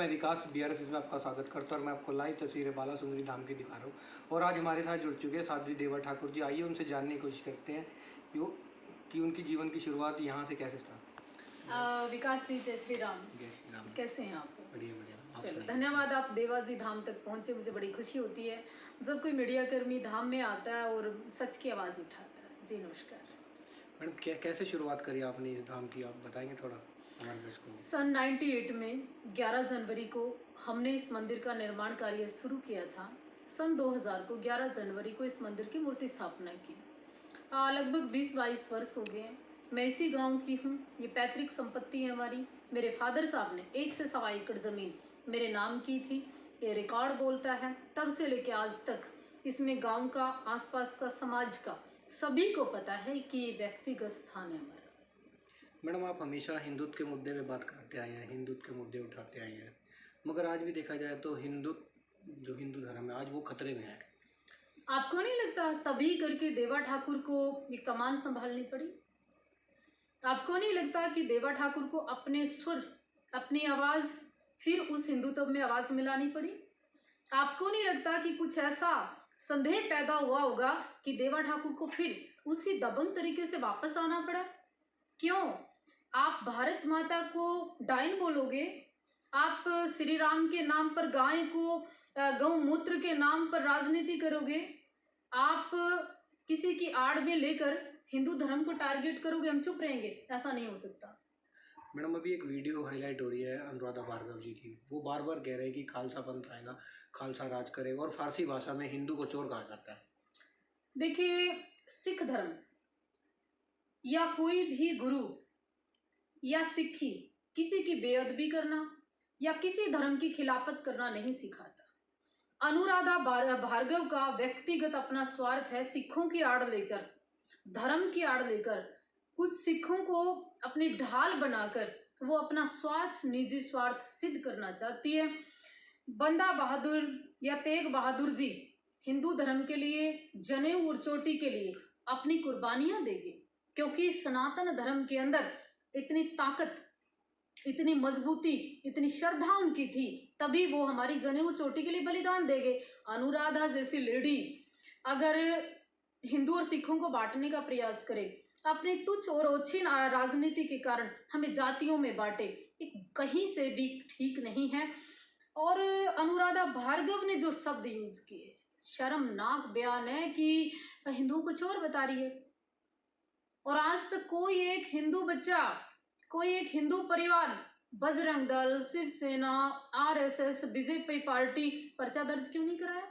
मैं विकास BRS में आपका स्वागत करता हूँ और मैं आपको लाइव तस्वीरें बाला सुंदरी धाम की दिखा रहा हूँ। और आज हमारे साथ जुड़ चुके हैं साध्वी देवा ठाकुर जी। आइए उनसे जानने की कोशिश करते हैं कि उनकी जीवन की शुरुआत यहाँ से कैसे स्टार्ट। विकास जी, जय श्री राम। जय श्री राम। कैसे हैं आप? बढ़िया बढ़िया। चलो, धन्यवाद, आप देवा जी धाम तक पहुँचे। मुझे बड़ी खुशी होती है जब कोई मीडिया कर्मी धाम में आता है और सच की आवाज़ उठाता है। जी नमस्कार मैडम। कैसे शुरुआत करी आपने इस धाम की, आप बताएंगे थोड़ा हमारे दर्शकों को। सन 98 में 11 जनवरी को हमने इस मंदिर का निर्माण कार्य शुरू किया था। सन 2000 को 11 जनवरी को इस मंदिर की मूर्ति स्थापना की। लगभग 20-22 वर्ष हो गए। मैं इसी गांव की हूँ। ये पैतृक संपत्ति है हमारी। मेरे फादर साहब ने 1 से 1.25 एकड़ ज़मीन मेरे नाम की थी। ये रिकॉर्ड बोलता है। तब से लेके आज तक इसमें गांव का, आसपास का, समाज का सभी को पता है कि ये व्यक्तिगत स्थान है हमारा। मैडम, आप हमेशा हिंदुत्व के मुद्दे पे बात करते आए हैं, हिंदुत्व के मुद्दे उठाते आए हैं, मगर आज भी देखा जाए तो हिंदू धर्म है आज वो खतरे में है। आपको नहीं लगता तभी करके देवा ठाकुर को ये कमान संभालनी पड़ी? आपको नहीं लगता कि देवा ठाकुर को अपने सुर, अपनी आवाज़ फिर उस हिंदुत्व में आवाज़ मिलानी पड़ी? आपको नहीं लगता कि कुछ ऐसा संदेह पैदा हुआ होगा कि देवा ठाकुर को फिर उसी दबंग तरीके से वापस आना पड़ा? क्यों? आप भारत माता को डायन बोलोगे? आप श्री राम के नाम पर गाय को, गौमूत्र के नाम पर राजनीति करोगे? आप किसी की आड़ में लेकर हिंदू धर्म को टारगेट करोगे? हम चुप रहेंगे? ऐसा नहीं हो सकता। मैडम, अभी एक वीडियो हाईलाइट हो रही है अनुराधा भार्गव जी की। वो बार बार कह रहे हैं कि खालसा पंथ आएगा, खालसा राज करेगा, और फारसी भाषा में हिंदू को चोर कहा जाता है। देखिए, सिख धर्म या कोई भी गुरु या सिक्खी किसी की बेअदबी करना या किसी धर्म की खिलाफत करना नहीं सिखाता। अनुराधा भार्गव का व्यक्तिगत अपना स्वार्थ है। सिखों की आड़ लेकर, धर्म की आड़ लेकर, कुछ सिखों को अपनी ढाल बनाकर वो अपना स्वार्थ, निजी स्वार्थ सिद्ध करना चाहती है। बंदा बहादुर या तेग बहादुर जी हिंदू धर्म के लिए, जनेऊ और चोटी के लिए अपनी कुर्बानियां देंगे, क्योंकि सनातन धर्म के अंदर इतनी ताकत, इतनी मजबूती, इतनी श्रद्धा उनकी थी, तभी वो हमारी जनेऊ चोटी के लिए बलिदान देंगे। अनुराधा जैसी लेडी अगर हिंदू और सिखों को बांटने का प्रयास करे, अपनी तुच्छ और ओछी राजनीति के कारण हमें जातियों में बांटे, ये कहीं से भी ठीक नहीं है। और अनुराधा भार्गव ने जो शब्द यूज किए, शर्मनाक बयान है कि हिंदुओं को चोर बता रही है। और आज तक कोई एक हिंदू बच्चा, कोई एक हिंदू परिवार Bajrang Dal, Shiv Sena, RSS, BJP party पर्चा दर्ज क्यों नहीं कराया?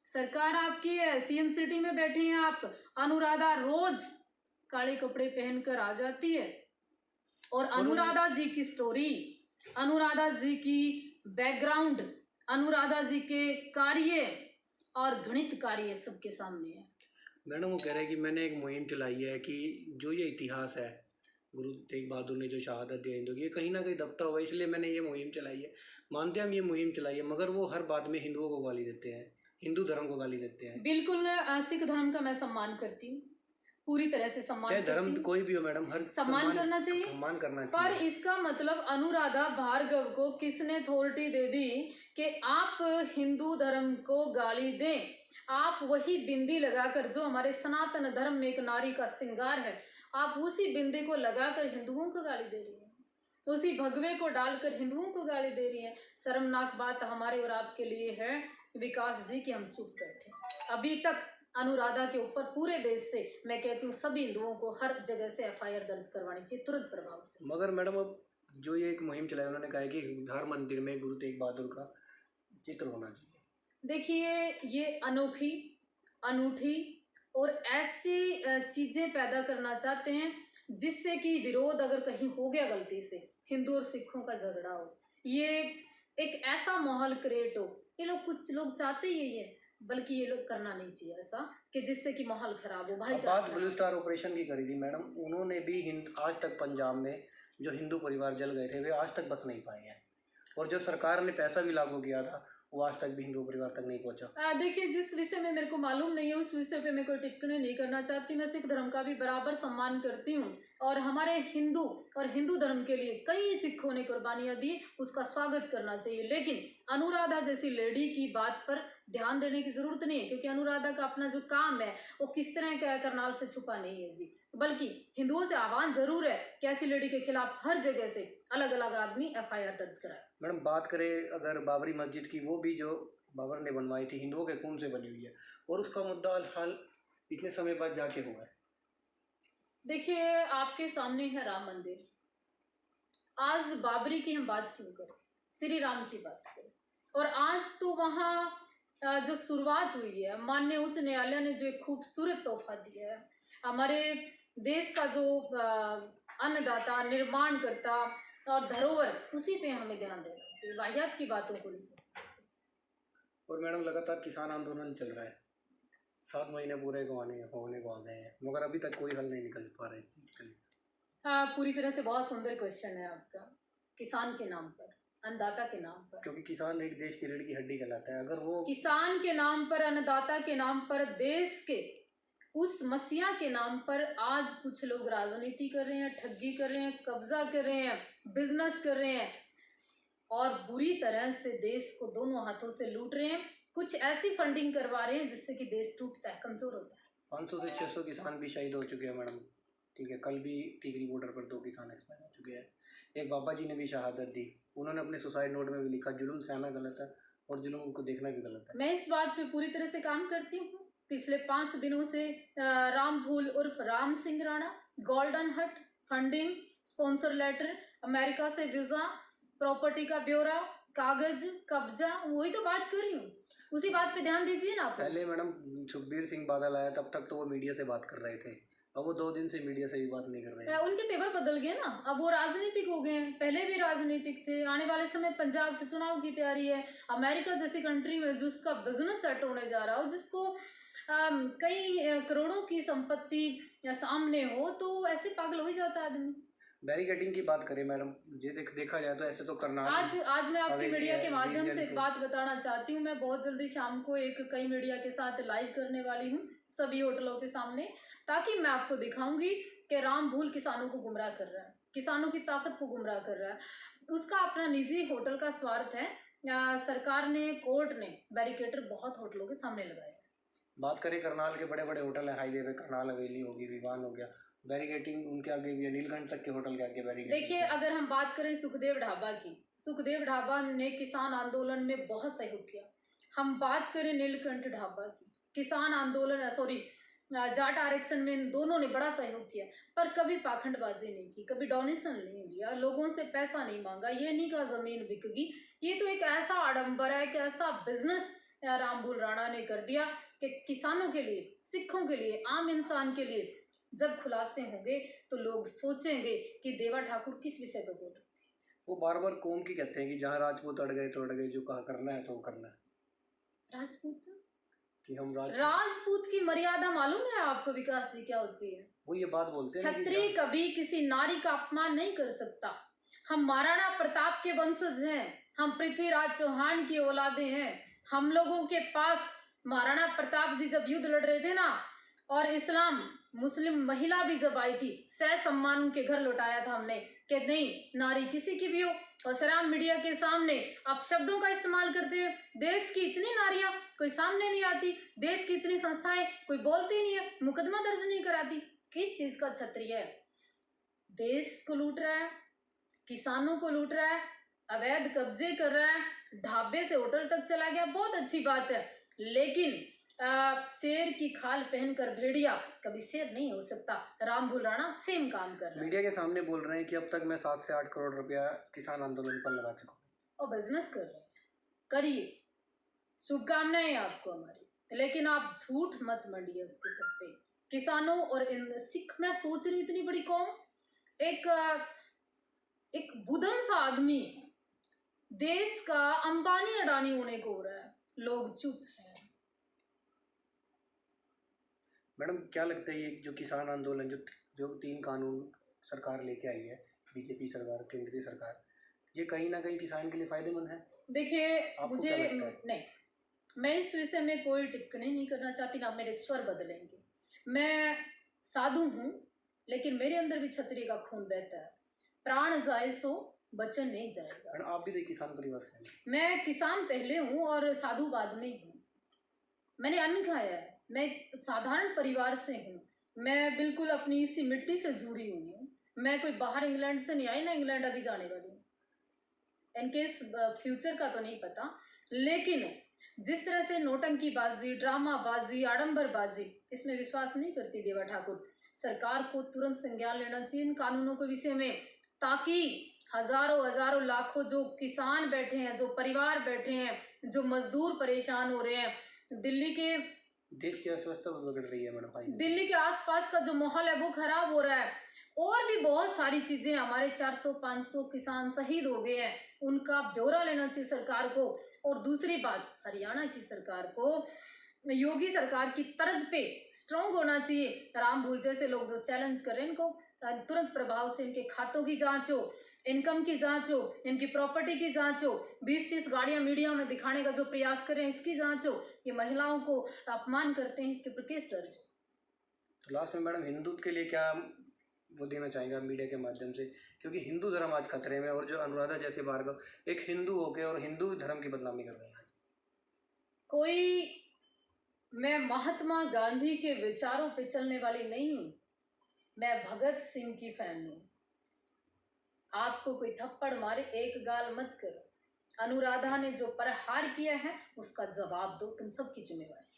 सरकार आपकी है, CM सिटी में बैठे हैं आप। अनुराधा रोज काले कपड़े पहनकर आ जाती है और अनुराधा जी की स्टोरी, अनुराधा जी की बैकग्राउंड, अनुराधा जी के कार्य और गणित कार्य सबके सामने है। मैडम, वो कह रहे हैं कि मैंने एक मुहिम चलाई है कि जो ये इतिहास है, गुरु तेग बहादुर ने जो शहादत दिया हिंदू की, ये कहीं ना कहीं दबता हुआ, इसलिए मैंने ये मुहिम चलाई है। मानते हैं हम ये मुहिम चलाई है, मगर वो हर बात में हिंदुओं को गाली देते हैं, हिंदू धर्म को गाली देते हैं। बिल्कुल, सिख धर्म का मैं सम्मान करती हूँ, पूरी तरह से सम्मान, चाहे धर्म कोई भी हो मैडम, हर सम्मान करना चाहिए, सम्मान करना चाहिए। पर इसका मतलब अनुराधा भार्गव को किसने अथॉरिटी दे दी कि आप हिंदू धर्म को गाली दें? आप वही बिंदी लगाकर, जो हमारे सनातन धर्म में एक नारी का श्रृंगार है, आप उसी बिंदी को लगाकर हिंदुओं को गाली दे रही है, उसी भगवे को डालकर हिंदुओं को गाली दे रही है। शर्मनाक बात हमारे और आपके लिए है विकास जी कि हम चुप बैठे। अभी तक अनुराधा के ऊपर पूरे देश से, मैं कहती हूँ सभी हिंदुओं को हर जगह से FIR दर्ज करवानी चाहिए तुरंत प्रभाव से। मगर मैडम, अब जो ये एक मुहिम चलाई, उन्होंने कहा है कि हर मंदिर में गुरु तेग बहादुर का चित्र होना चाहिए। देखिए, ये अनोखी, अनूठी और ऐसी चीज़ें पैदा करना चाहते हैं जिससे कि विरोध अगर कहीं हो गया गलती से, हिंदू और सिखों का झगड़ा हो, ये एक ऐसा माहौल क्रिएट हो, ये लोग, कुछ लोग चाहते ही है, बल्कि ये लोग करना नहीं चाहिए ऐसा कि जिससे कि माहौल खराब हो। भाई बात ब्लू स्टार ऑपरेशन की करी थी मैडम, उन्होंने भी आज तक पंजाब में जो हिंदू परिवार जल गए थे वे आज तक बस नहीं पाए हैं, और जो सरकार ने पैसा भी लागू किया था वो आज तक भी हिंदू परिवार तक नहीं पहुंचा। देखिए, जिस विषय में मेरे को मालूम नहीं है उस विषय पे मैं कोई टिप्पणी नहीं करना चाहती। मैं सिख धर्म का भी बराबर सम्मान करती हूँ और हमारे हिंदू और हिंदू धर्म के लिए कई सिखों ने कुर्बानियां दी, उसका स्वागत करना चाहिए। लेकिन अनुराधा जैसी लेडी की बात पर ध्यान देने की जरूरत नहीं है, क्योंकि अनुराधा का अपना जो काम है वो किस तरह का है, करनाल से छुपा नहीं है जी। बल्कि हिंदुओं से आह्वान जरूर है कि ऐसी लेडी के खिलाफ हर जगह से अलग अलग आदमी FIR दर्ज कराए। मैडम बात करें अगर बाबरी मस्जिद की, वो भी जो बाबर ने बनवाई थी हिंदुओं के खून से बनी हुई है, और उसका मुद्दा हाल इतने समय बाद जाके हुआ है। देखिए, आपके सामने है राम मंदिर। आज बाबरी की हम बात क्यों करें, श्री राम की बात करें। और आज तो वहाँ जो शुरुआत हुई है, माननीय उच्च न्यायालय ने जो एक खूबसूरत तोहफा दिया है, हमारे देश का जो अन्नदाता, निर्माणकर्ता और धरोहर, उसी पे हमें ध्यान देना चाहिए, वाहियात की बातों को नहीं सोचना चाहिए। और मैडम लगातार किसान आंदोलन चल रहा है, 7 महीने पूरे होने को आ गए हैं, मगर अभी तक कोई हल नहीं निकल पा रहा है इस चीज़ के लिए। पूरी तरह से बहुत सुंदर क्वेश्चन है आपका। किसान के नाम पर, अन्नदाता के नाम पर, क्योंकि किसान एक देश की रीढ़ की हड्डी कहलाता है। अगर वो किसान के नाम पर, अन्नदाता के नाम पर, देश के उस मसीहा के नाम पर आज कुछ लोग राजनीति कर रहे हैं, ठगी कर रहे हैं, कब्जा कर रहे हैं, बिजनेस कर रहे हैं और बुरी तरह से देश को दोनों हाथों से लूट रहे हैं। कुछ ऐसी फंडिंग करवा रहे हैं जिससे कि देश टूटता है, कमजोर होता है। 500 से 600 किसान भी शहीद हो चुके हैं मैडम। ठीक है, कल भी टिकरी बॉर्डर पर 2 किसान एक्सपायर हो चुके हैं। एक बाबा जी ने भी शहादत दी, उन्होंने अपने सुसाइड नोट में भी लिखा जुल्म सहना गलत है और जुल्म को देखना भी गलत है। मैं इस बात पे पूरी तरह से काम करती हूँ। पिछले 5 दिनों से राम भूल उर्फ राम सिंह राणा, गोल्डन हट, फंडिंग, स्पॉन्सर लेटर, अमेरिका से वीजा, प्रॉपर्टी का ब्यौरा, कागज, कब्जा, वही तो बात कर रही हूँ। उसी बात पे ध्यान दीजिए ना आप। पहले मैडम सुखबीर सिंह बादल आया तब तक तो वो मीडिया से बात कर रहे थे, अब वो 2 दिन से मीडिया से भी बात नहीं कर रहे हैं। उनके तेवर बदल गए ना, अब वो राजनीतिक हो गए हैं। पहले भी राजनीतिक थे। आने वाले समय पंजाब से चुनाव की तैयारी है। अमेरिका जैसी कंट्री में जिसका बिजनेस सेट होने जा रहा हो, जिसको कई करोड़ों की संपत्ति सामने हो, तो ऐसे पागल हो ही जाता आदमी। बैरिकेडिंग की बात करें मैडम, ये देखा जाए तो ऐसे तो करना आज मैं आपकी हवेली मीडिया है, के माध्यम से एक रीजन बात बताना चाहती हूँ। मैं बहुत जल्दी शाम को एक कई मीडिया के साथ लाइव करने वाली हूँ, सभी होटलों के सामने, ताकि मैं आपको दिखाऊंगी कि राम भूल किसानों को गुमराह कर रहा है, किसानों की ताकत को गुमराह कर रहा है। उसका अपना निजी होटल का स्वार्थ है। सरकार ने, कोर्ट ने बैरिकेटर बहुत होटलों के सामने लगाए। बात करें करनाल के बड़े बड़े होटल है हाईवे पे, करनाल हवेली होगी, विवान हो गया, बैरिकेटिंग उनके आगे भी है, नीलकंठ तक के होटल के आगे बैरिकेटिंग। देखिए, अगर हम बात करें सुखदेव ढाबा की, सुखदेव ढाबा ने किसान आंदोलन में बहुत सहयोग किया। हम बात करें नीलकंठ ढाबा की, किसान आंदोलन, सॉरी, जाट आरक्षण में इन दोनों ने बड़ा सहयोग किया, पर कभी पाखंडबाजी नहीं की, कभी डोनेशन नहीं लिया, लोगों से पैसा नहीं मांगा, ये नहीं कहा जमीन बिकेगी। ये तो एक ऐसा आडंबर है, एक ऐसा बिजनेस राम भूल राणा ने कर दिया कि किसानों के लिए, सिखों के लिए, आम इंसान के लिए जब खुलासे होंगे तो लोग सोचेंगे कि देवा ठाकुर किस विषय पर बोल रहे थे। वो बार बार कौम की कहते हैं कि जहाँ राजपूत अड़ गए तो अड़ गए, जो कहा करना है तो वो करना है। राजपूत कि हम राजपूत की मर्यादा मालूम है आपको विकास जी क्या होती है? वो ये बात बोलते हैं क्षत्रिय कभी किसी नारी का अपमान नहीं कर सकता। हम महाराणा प्रताप के वंशज हैं, हम पृथ्वीराज चौहान की औलादे हैं। हम लोगों के पास महाराणा प्रताप जी जब युद्ध लड़ रहे थे ना, और इस्लाम मुस्लिम महिला भी जब आई थी, सह सम्मान उनके घर लौटाया था हमने कि नहीं, नारी किसी की भी हो। और शराब मीडिया के सामने आप शब्दों का इस्तेमाल करते हैं। देश की इतनी नारियां कोई सामने नहीं आती, देश की इतनी संस्थाएं कोई बोलती नहीं है, मुकदमा दर्ज नहीं कराती। किस चीज का क्षत्रिय है? देश को लूट रहा है, किसानों को लूट रहा है, अवैध कब्जे कर रहा है, ढाबे से होटल तक चला गया, बहुत अच्छी बात है। लेकिन शेर की खाल पहनकर भेड़िया कभी शेर नहीं हो सकता। राम भूल राणा सेम काम कर रहा है। मीडिया के सामने बोल रहे हैं कि अब तक मैं 7 से 8 करोड़ रुपया किसान आंदोलन पर लगा चुका हूँ। और बिजनेस कर रहे हैं, करिए, शुभकामनाएं आपको हमारी, लेकिन आप झूठ मत मंडिए उसके सर पे। किसानों और इन सिख, मैं सोच रही हूँ इतनी बड़ी कौम, एक बुदन सा आदमी देश का अंबानी अडानी होने को हो रहा है, लोग चुप हैं। मैडम क्या लगता है ये जो किसान आंदोलन, जो 3 कानून सरकार लेके आई है, बीजेपी सरकार, केंद्रीय सरकार, ये कहीं ना कहीं किसान के लिए फायदेमंद है? देखिए, आपको मुझे क्या लगता है? नहीं, मैं इस विषय में कोई टिप्पणी नहीं करना चाहती, ना मेरे स्वर बदलेंगे। मैं साधु हूँ, लेकिन मेरे अंदर भी क्षत्रिय का खून बहता है। प्राण जाए सो बचन नहीं जाएगा। मैडम आप भी तो एक किसान परिवार से हैं। मैं किसान पहले हूँ और साधु बाद में हूँ। मैंने अन्न खाया है, मैं एक साधारण परिवार से हूँ। मैं बिल्कुल अपनी इसी मिट्टी से जुड़ी हुई हूँ। मैं कोई बाहर इंग्लैंड से नहीं आई, ना इंग्लैंड अभी जाने वाली हूँ। इनकेस फ्यूचर का तो नहीं पता, लेकिन जिस तरह से नौटंकीबाजी, ड्रामाबाजी, आडंबरबाजी, इसमें विश्वास नहीं करती देवा ठाकुर। सरकार को तुरंत संज्ञान लेना चाहिए इन कानूनों के विषय में, ताकि हजारों हजारों लाखों जो किसान बैठे हैं, जो परिवार बैठे हैं, जो मजदूर परेशान हो रहे हैं, दिल्ली के देश की अर्थव्यवस्था बिगड़ रही है मैडम भाई। दिल्ली के आसपास का जो माहौल है वो खराब हो रहा है। और भी बहुत सारी चीजें, हमारे 400-500 किसान शहीद हो गए हैं, उनका ब्यौरा लेना चाहिए सरकार को। और दूसरी बात, हरियाणा की सरकार को योगी सरकार की तर्ज पे स्ट्रांग होना चाहिए। रामबुल जैसे लोग जो चैलेंज कर रहे हैं, इनको तुरंत प्रभाव से इनके खातों की जांच हो, इनकम की जांच हो, इनकी प्रॉपर्टी की जांच हो, 20-30 गाड़ियां मीडिया में दिखाने का जो प्रयास कर रहे हैं इसकी जांच हो, ये महिलाओं को अपमान करते हैं इसके ऊपर केस दर्ज हो। तो लास्ट में मैडम हिंदुत्व के लिए क्या वो देना चाहेंगे आप मीडिया के माध्यम से, क्योंकि हिंदू धर्म आज खतरे में, और जो अनुराधा जैसे भार्गव एक हिंदू होके और हिंदू धर्म की बदनामी कर रहे हैं आज। कोई, मैं महात्मा गांधी के विचारों पे चलने वाली नहीं हूं, मैं भगत सिंह की फैन हूं। आपको कोई थप्पड़ मारे एक गाल मत करो। अनुराधा ने जो प्रहार किया है उसका जवाब दो, तुम सबकी जिम्मेवारी।